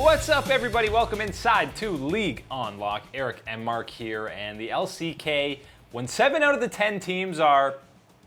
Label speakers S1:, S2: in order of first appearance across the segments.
S1: What's up, everybody? Welcome inside to League on Lock. Eric and Mark here, and the LCK, when 7 out of the 10 teams are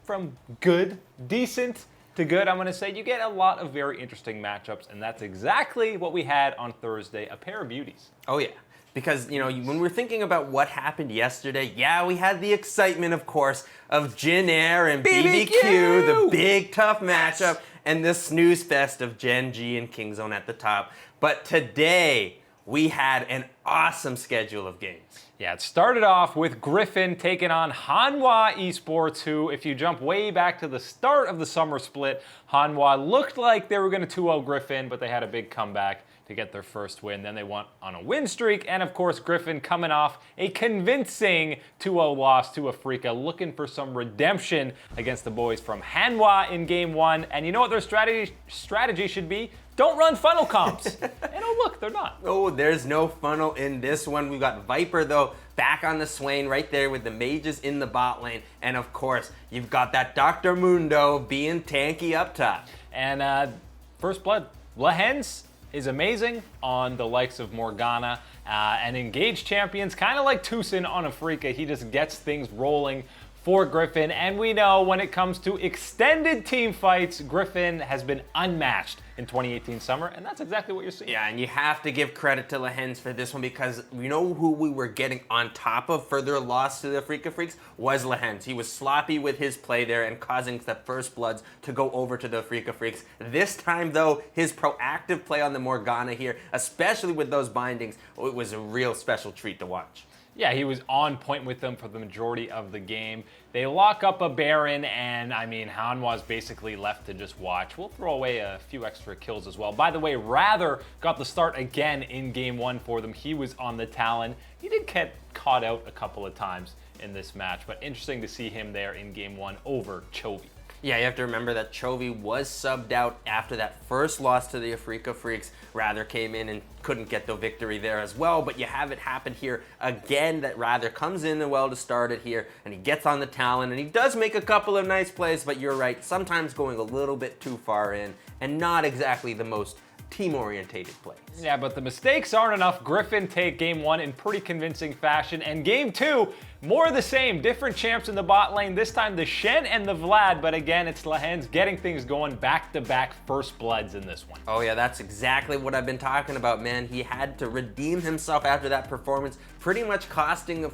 S1: from good, decent to good, I'm going to say, you get a lot of very interesting matchups, and that's exactly what we had on Thursday, a pair of beauties.
S2: Oh, yeah. Because, you know, when we're thinking about what happened yesterday, yeah, we had the excitement, of course, of Jin Air and BBQ, the big, tough matchup, and the snooze fest of Gen G and Kingzone at the top. But today, we had an awesome schedule of games.
S1: Yeah, it started off with Griffin taking on Hanwha Esports, who, if you jump way back to the start of the summer split, Hanwha looked like they were going to 2-0 Griffin, but they had a big comeback to get their first win. Then they went on a win streak, and of course, Griffin coming off a convincing 2-0 loss to Afrika, looking for some redemption against the boys from Hanwha in Game 1. And you know what their strategy should be? Don't run funnel comps. And oh look, they're not.
S2: Oh, there's no funnel in this one. We've got Viper, though, back on the Swain right there with the mages in the bot lane. And of course, you've got that Dr. Mundo being tanky up top.
S1: And First Blood, Lehens is amazing on the likes of Morgana and engaged champions, kind of like Tucson on Afrika. He just gets things rolling for Griffin, and we know when it comes to extended team fights, Griffin has been unmatched in 2018 summer, and that's exactly what you're seeing.
S2: Yeah, and you have to give credit to Lehens for this one, because you know who we were getting on top of for their loss to the Afrika Freaks was Lehens. He was sloppy with his play there and causing the First Bloods to go over to the Afrika Freaks. This time, though, his proactive play on the Morgana here, especially with those bindings, it was a real special treat to watch.
S1: Yeah, he was on point with them for the majority of the game. They lock up a Baron, and I mean, Hanwha's basically left to just watch. We'll throw away a few extra kills as well. By the way, Rather got the start again in Game 1 for them. He was on the Talon. He did get caught out a couple of times in this match, but interesting to see him there in Game 1 over Chovy.
S2: Yeah, you have to remember that Chovy was subbed out after that first loss to the Afrika Freaks. Rather came in and couldn't get the victory there as well, but you have it happen here again, that Rather comes in well to start it here, and he gets on the Talon, and he does make a couple of nice plays, but you're right, sometimes going a little bit too far in, and not exactly the most team-orientated plays.
S1: Yeah, but the mistakes aren't enough. Griffin take Game 1 in pretty convincing fashion, and Game 2, more of the same. Different champs in the bot lane, this time the Shen and the Vlad, but again, it's Lehens getting things going, back-to-back First Bloods in this one.
S2: Oh yeah, that's exactly what I've been talking about, man. He had to redeem himself after that performance, pretty much costing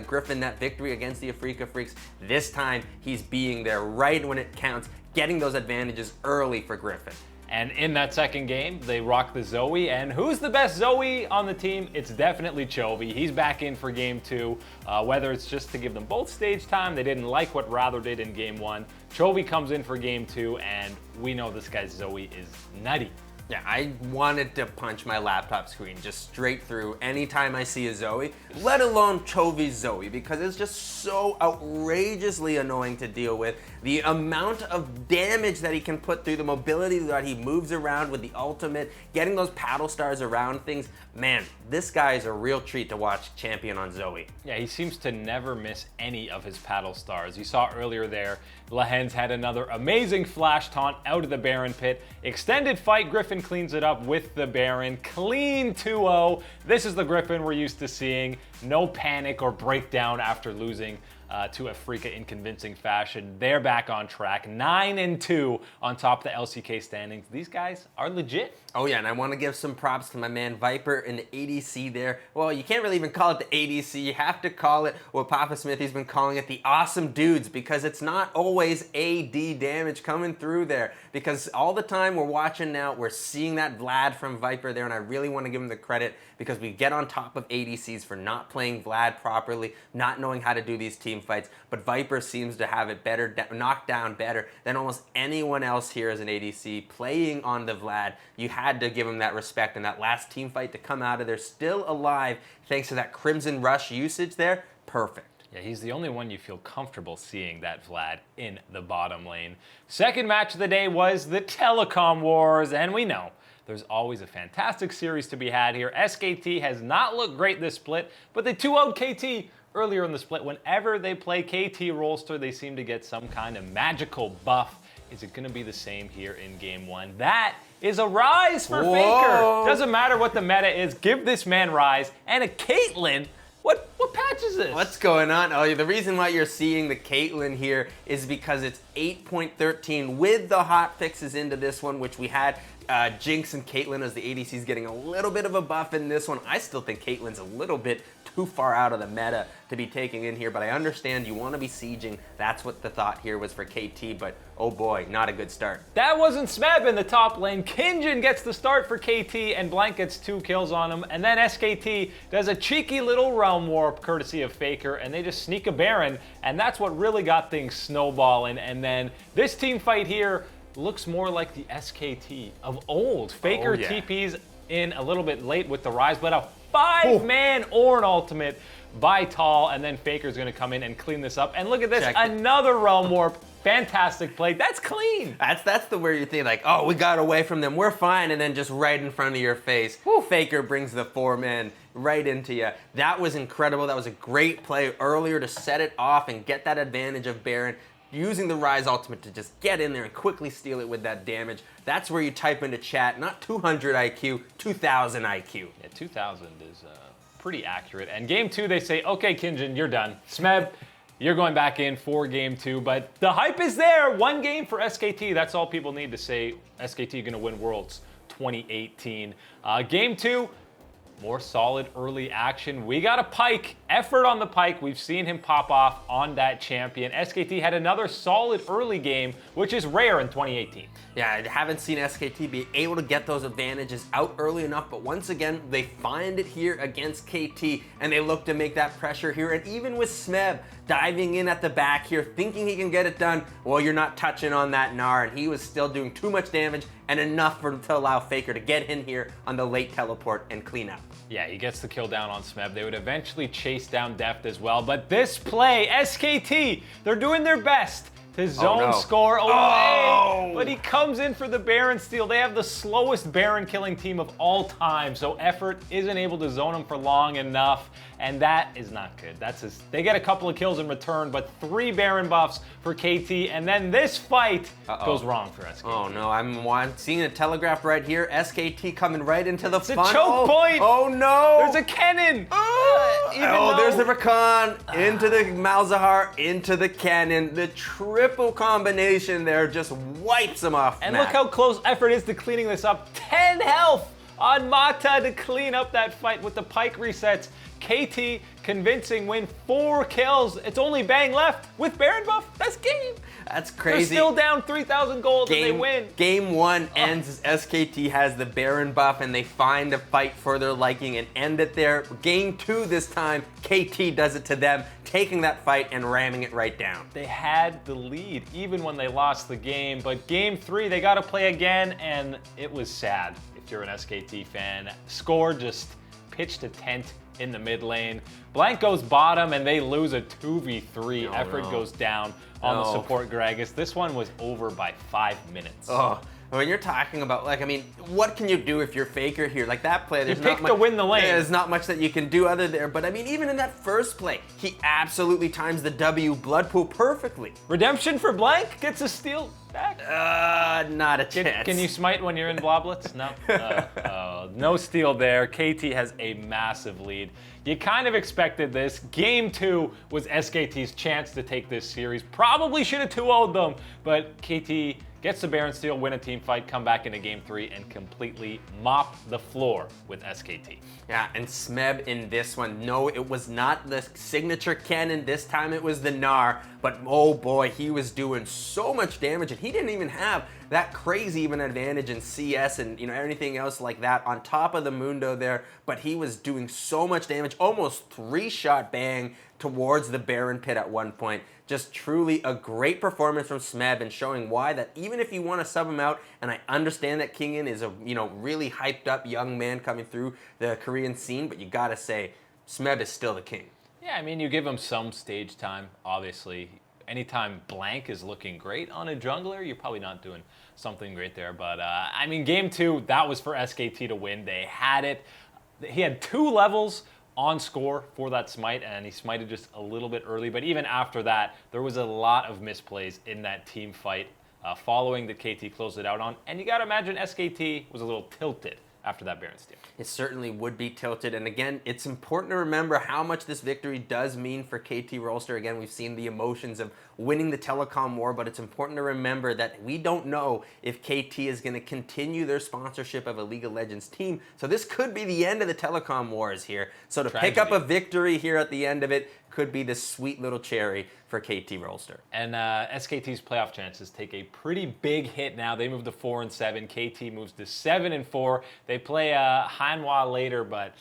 S2: Griffin that victory against the Afrika Freaks. This time, he's being there right when it counts, getting those advantages early for Griffin.
S1: And in that second game, they rock the Zoe. And who's the best Zoe on the team? It's definitely Chovy. He's back in for Game 2. Whether it's just to give them both stage time, they didn't like what Rather did in Game 1. Chovy comes in for Game 2, and we know this guy's Zoe is nutty.
S2: Yeah, I wanted to punch my laptop screen just straight through anytime I see a Zoe, let alone Chovy's Zoe, because it's just so outrageously annoying to deal with. The amount of damage that he can put through, the mobility that he moves around with the ultimate, getting those paddle stars around things. Man, this guy is a real treat to watch champion on Zoe.
S1: Yeah, he seems to never miss any of his paddle stars. You saw earlier there, Lehens had another amazing flash taunt out of the Baron pit. Extended fight, Griffin cleans it up with the Baron. Clean 2-0. This is the Griffin we're used to seeing. No panic or breakdown after losing to Afrika in convincing fashion. They're back on track, 9-2 on top of the LCK standings. These guys are legit.
S2: Oh yeah, and I want to give some props to my man Viper in the ADC there. Well, you can't really even call it the ADC. You have to call it what Papa Smithy's been calling it, the awesome dudes, because it's not always AD damage coming through there. Because all the time we're watching now, we're seeing that Vlad from Viper there, and I really want to give him the credit, because we get on top of ADCs for not playing Vlad properly, not knowing how to do these team fights, but Viper seems to have it better, knocked down better than almost anyone else here as an ADC playing on the Vlad. You had to give him that respect, and that last team fight to come out of there still alive thanks to that Crimson Rush usage there, perfect.
S1: Yeah, he's the only one you feel comfortable seeing that Vlad in the bottom lane. Second match of the day was the Telecom Wars, and we know there's always a fantastic series to be had here. SKT has not looked great this split, but they 2-0'd KT earlier in the split. Whenever they play KT Rollster, they seem to get some kind of magical buff Is it going to be the same here in game 1? That is a Rise for
S2: Whoa.
S1: Faker. Doesn't matter what the meta is. Give this man Rise. And a Caitlyn. What patch is this?
S2: What's going on? Oh, the reason why you're seeing the Caitlyn here is because it's 8.13 with the hot fixes into this one, which we had Jinx and Caitlyn as the ADCs getting a little bit of a buff in this one. I still think Caitlyn's a little bit too far out of the meta to be taking in here, but I understand you want to be sieging. That's what the thought here was for KT, but oh boy, not a good start.
S1: That wasn't Smeb in the top lane. Kinjin gets the start for KT, and Blank gets 2 kills on him. And then SKT does a cheeky little realm warp courtesy of Faker, and they just sneak a Baron, and that's what really got things snowballing. And then this team fight here looks more like the SKT of old. Faker TPs in a little bit late with the Rise, but a 5-man Ornn ultimate by Tall, and then Faker's gonna come in and clean this up. And look at this, another realm warp. Fantastic play. That's clean.
S2: That's the where you think like, oh, we got away from them, we're fine, and then just right in front of your face, Faker brings the 4-man right into you. That was incredible. That was a great play earlier to set it off and get that advantage of Baron, using the Rise ultimate to just get in there and quickly steal it with that damage. That's where you type into chat, not 200 IQ, 2000 IQ.
S1: Yeah, 2000 is pretty accurate. And game 2, they say, okay, Kinjin, you're done. Smeb, you're going back in for game 2, but the hype is there. 1 game for SKT. That's all people need to say SKT going to win Worlds 2018. Game 2, more solid early action. We got a Pyke, effort on the Pyke. We've seen him pop off on that champion. SKT had another solid early game, which is rare in 2018.
S2: Yeah, I haven't seen SKT be able to get those advantages out early enough, but once again, they find it here against KT, and they look to make that pressure here. And even with Smeb diving in at the back here, thinking he can get it done, well, you're not touching on that Gnar, and he was still doing too much damage and enough to allow Faker to get in here on the late teleport and clean up.
S1: Yeah, he gets the kill down on Smeb. They would eventually chase down Deft as well, but this play, SKT, they're doing their best to zone score away, but he comes in for the Baron steal. They have the slowest Baron killing team of all time, so Effort isn't able to zone him for long enough, and that is not good. They get a couple of kills in return, but 3 Baron buffs for KT, and then this fight goes wrong for SKT.
S2: Oh no, I'm seeing it telegraphed right here. SKT coming right into the fun.
S1: It's a choke point!
S2: Oh no!
S1: There's a cannon!
S2: There's the Rakan, into the Malzahar, into the cannon. The triple combination there just wipes him off.
S1: And look how close Effort is to cleaning this up. 10 health on Mata to clean up that fight with the Pyke resets. KT convincing win, 4 kills. It's only Bang left with Baron buff. That's game.
S2: That's crazy.
S1: They're still down 3,000 gold and they win.
S2: Game 1 ends as SKT has the Baron buff and they find a fight for their liking and end it there. Game 2 this time, KT does it to them, taking that fight and ramming it right down.
S1: They had the lead even when they lost the game, but game 3 they got to play again, and it was sad if you're an SKT fan. Score just pitched a tent in the mid lane. Blank goes bottom and they lose a 2v3. Effort goes down on the support Gragas. This one was over by 5 minutes.
S2: When you're talking about, like, I mean, what can you do if you're Faker here? Like that play, there's
S1: not much to win the lane.
S2: There's not much that you can do other there. But I mean, even in that first play, he absolutely times the W blood pool perfectly.
S1: Redemption for Blank gets a steal back.
S2: Not a chance.
S1: Can you smite when you're in Bloblets? No. No steal there. KT has a massive lead. You kind of expected this. Game 2 was SKT's chance to take this series. Probably should have 2-0'd them, but KT gets the Baron steal, win a team fight, come back into game 3, and completely mop the floor with SKT.
S2: Yeah, and Smeb in this one, no, it was not the signature cannon. This time it was the Gnar, but oh boy, he was doing so much damage, and he didn't even have that crazy even advantage in CS and anything else like that on top of the Mundo there, but he was doing so much damage, almost 3-shot bang towards the Baron pit at one point. Just truly a great performance from Smeb and showing why that even if you want to sub him out, and I understand that Kingin is a really hyped up young man coming through the Korean scene, but you gotta say, Smeb is still the king.
S1: Yeah, I mean, you give him some stage time, obviously. Anytime Blank is looking great on a jungler, you're probably not doing something great there. But, I mean, game 2, that was for SKT to win. They had it. He had 2 levels on score for that smite, and he smited just a little bit early. But even after that, there was a lot of misplays in that team fight. following that KT closed it out on. And you got to imagine SKT was a little tilted after that Baron steal.
S2: It certainly would be tilted. And again, it's important to remember how much this victory does mean for KT Rolster. Again, we've seen the emotions of winning the Telecom War, but it's important to remember that we don't know if KT is going to continue their sponsorship of a League of Legends team. So this could be the end of the Telecom Wars here. So to pick up a victory here at the end of it could be this sweet little cherry for KT Rolster.
S1: And SKT's playoff chances take a pretty big hit now. They move to 4-7. KT moves to 7-4. They play Hanwha later, but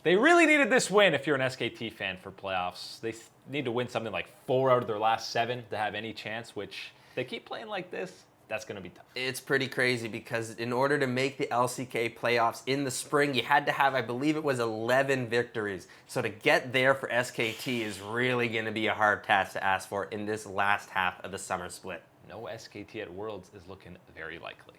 S1: they really needed this win if you're an SKT fan for playoffs. They need to win something like 4 out of their last 7 to have any chance, which they keep playing like this. That's going to be tough.
S2: It's pretty crazy because in order to make the LCK playoffs in the spring, you had to have, I believe it was 11 victories. So to get there for SKT is really going to be a hard task to ask for in this last half of the summer split.
S1: No SKT at Worlds is looking very likely.